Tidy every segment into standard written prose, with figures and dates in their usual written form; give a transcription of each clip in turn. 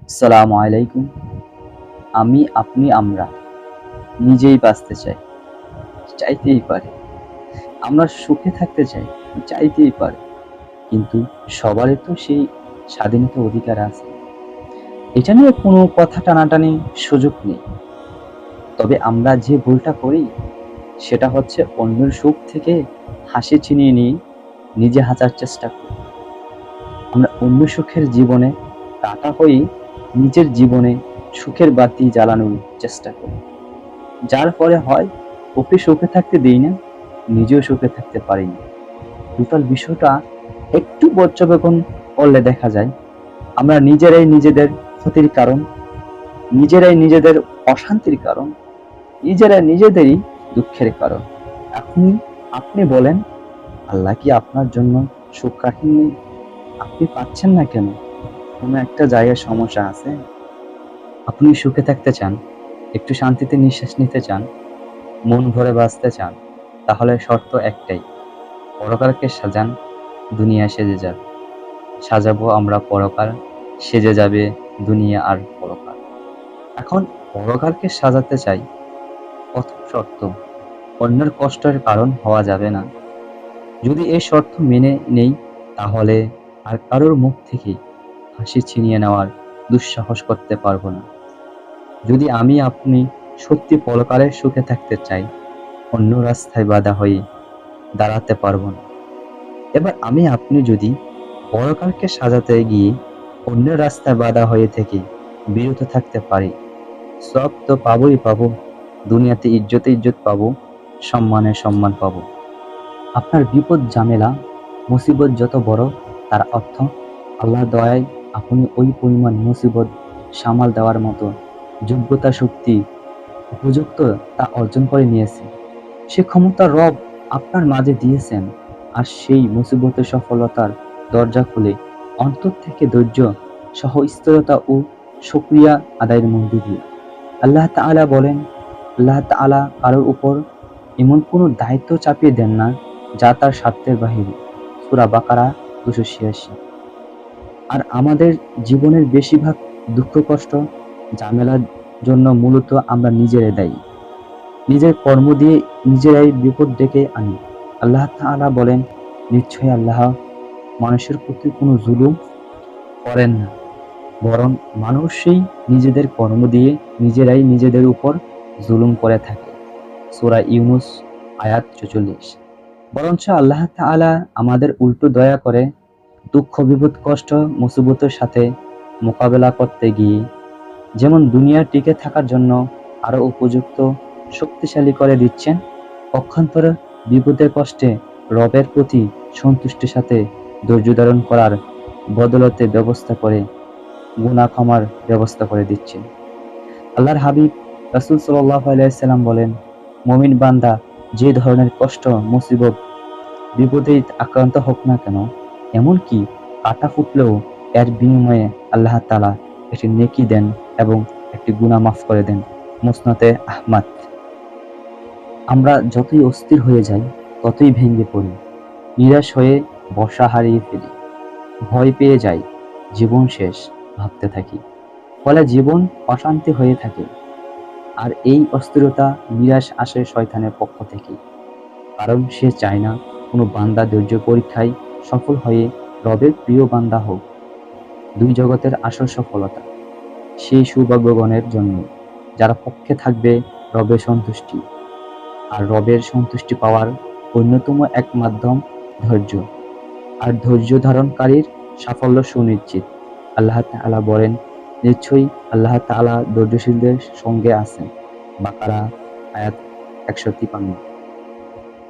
আসসালামু আলাইকুম। আমি, আপনি, আমরা নিজেই বাঁচতে চাই, চাইতেই পারি। আমরা সুখে থাকতে চাই, চাইতেই পারি। কিন্তু সবারই তো সেই স্বাধীনতা অধিকার আছে। এটা নিয়ে কোনো কথা টানাটানির সুযোগ নেই। তবে আমরা যে ভুলটা করি সেটা হচ্ছে অন্যের সুখ থেকে হাসি ছিনিয়ে নিয়ে নিজে হাসার চেষ্টা করি। আমরা অন্য সুখের জীবনে কাটা হয়ে নিজের জীবনে সুখের বাতি জ্বালানোর চেষ্টা করি। যার ফলে হয় ওকে সুখে থাকতে দেই না, নিজেও সুখে থাকতে পারি না। টোটাল বিষয়টা একটু পর্যবেক্ষণ করলে দেখা যায় আমরা নিজেরাই নিজেদের ক্ষতির কারণ, নিজেরাই নিজেদের অশান্তির কারণ, নিজেরাই নিজেদেরই দুঃখের কারণ। এখন আপনি বলেন, আল্লাহ কি আপনার জন্য সুখ রাখেননি? আপনি পাচ্ছেন না কেন? কোনো একটা জায়গায় সমস্যা আছে? আপনি সুখে থাকতে চান, একটু শান্তিতে নিঃশ্বাস নিতে চান, মন ভরে বাঁচতে চান, তাহলে শর্ত একটাই, পরকালকে সাজান, দুনিয়া সেজে যাবে। সাজাবো আমরা পরকাল, সেজে যাবে দুনিয়া আর পরকাল। এখন পরকালকে সাজাতে চাই, প্রথম শর্ত, অন্যের কষ্টের কারণ হওয়া যাবে না। যদি এই শর্ত মেনে নেই, তাহলে আর কারোর মুখ থেকে হাসি ছিনিয়ে নেওয়ার দুঃসাহস করতে পারবো না। যদি আমি, আপনি সত্যি পরকালের সুখে থাকতে চাই, অন্য রাস্তায় বাধা হয়ে দাঁড়াতে পারবো না। এবার আমি, আপনি যদি পরকালকে সাজাতে গিয়ে অন্যের রাস্তায় বাধা হয়ে থেকে বিরত থাকতে পারি, সব তো পাবোই পাবো। দুনিয়াতে ইজ্জতে ইজ্জত পাবো, সম্মানে সম্মান পাবো। আপনার বিপদ ঝামেলা মুসিবত যত বড়, তার অর্থ আল্লাহ দয়ায় আপনি ওই পরিমাণ মুসিবত সামাল দেওয়ার মতো যোগ্যতা, শক্তি, উপযুক্ত তা অর্জন করে নিয়েছেন। সে ক্ষমতা রব আপনার মাঝে দিয়েছেন। আর সেই মুসিবতের সফলতার দরজা খুলে অন্তর থেকে ধৈর্য সহ স্থিরতা ও শুকরিয়া আদায়ের মধ্যে দিয়ে আল্লাহ তাআলা বলেন, আল্লাহ তাআলা কারোর উপর এমন কোনো দায়িত্ব চাপিয়ে দেন না যা তার স্বার্থের বাহিরে। সূরা বাকারা 286। আর আমাদের জীবনের বেশিরভাগ দুঃখ, কষ্ট, ঝামেলার জন্য মূলত আমরা নিজেরাই দায়ী। নিজের কর্ম দিয়ে নিজেরাই বিপদ ডেকে আনি। আল্লাহ তাআলা বলেন, নিশ্চয়ই আল্লাহ মানুষের প্রতি কোনো জুলুম করেন না, বরং মানুষই নিজেদের কর্ম দিয়ে নিজেরাই নিজেদের উপর জুলুম করে থাকে। সূরা ইউনূস আয়াত ৪৪। বরঞ্চ আল্লাহ তাআলা আমাদের উল্টো দয়া করে দুঃখ, বিপদ, কষ্ট, মুসিবতের সাথে মোকাবেলা করতে গিয়ে যেমন দুনিয়ায় টিকে থাকার জন্য আরো উপযুক্ত, শক্তিশালী করে দিচ্ছেন, পক্ষান্তরে বিপদে কষ্টে রবের প্রতি সন্তুষ্টির সাথে ধৈর্য ধারণ করার বদলতে ব্যবস্থা করে গুনাহ ক্ষমার ব্যবস্থা করে দিচ্ছেন। আল্লাহর হাবিব রাসূল সাল্লাল্লাহু আলাইহি সাল্লাম বলেন, মুমিন বান্দা যে ধরনের কষ্ট, মুসিবত, বিপদেই আক্রান্ত হোক না কেন, এমনকি কাঁটা ফুটলেও এর বিনিময়ে আল্লাহ তাআলা একটি নেকি দেন এবং একটি গুনাহ মাফ করে দেন। মুসনাদে আহমদ। আমরা যতই অস্থির হয়ে যাই, ততই ভেঙে পড়ি, নিরাশ হয়ে ভরসা হারিয়ে ফেলি, ভয় পেয়ে যাই, জীবন শেষ ভাবতে থাকি। ফলে জীবন অশান্তি হয়ে থাকে। আর এই অস্থিরতা, নিরাশ আসে শয়তানের পক্ষ থেকে। কারণ সে চায় না কোনো বান্দা ধৈর্য পরীক্ষায় সফল হয়ে রবের প্রিয় বান্দা হোক। দুই জগতের আসল সফলতা সেই সৌভাগ্যগণের জন্য যারা পক্ষে থাকবে রবের সন্তুষ্টি। আর রবের সন্তুষ্টি পাওয়ার অন্যতম এক মাধ্যম ধৈর্য। আর ধৈর্য ধারণকারীর সাফল্য সুনিশ্চিত। আল্লাহ তাআলা বলেন, নিশ্চয়ই আল্লাহ তাআলা ধৈর্যশীলদের সঙ্গে আছেন। বাকারা আয়াত ১৫৩।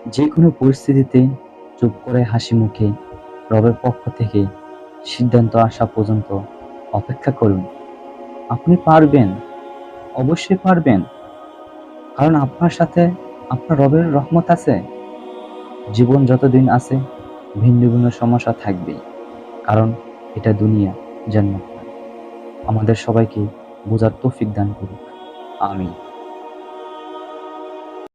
যে কোনো পরিস্থিতিতে চুপ করে হাসি মুখে রবের পক্ষ থেকে সিদ্ধান্ত আসা পর্যন্ত অপেক্ষা করুন। আপনি পারবেন, অবশ্যই পারবেন। কারণ আপনার সাথে আপনার রবের রহমত আছে। জীবন যতদিন আছে ভিন্ন ভিন্ন সমস্যা থাকবেই। কারণ এটা দুনিয়া, জান্নাত না। আমাদের সবাইকে বোঝার তৌফিক দান করুক। আমিন।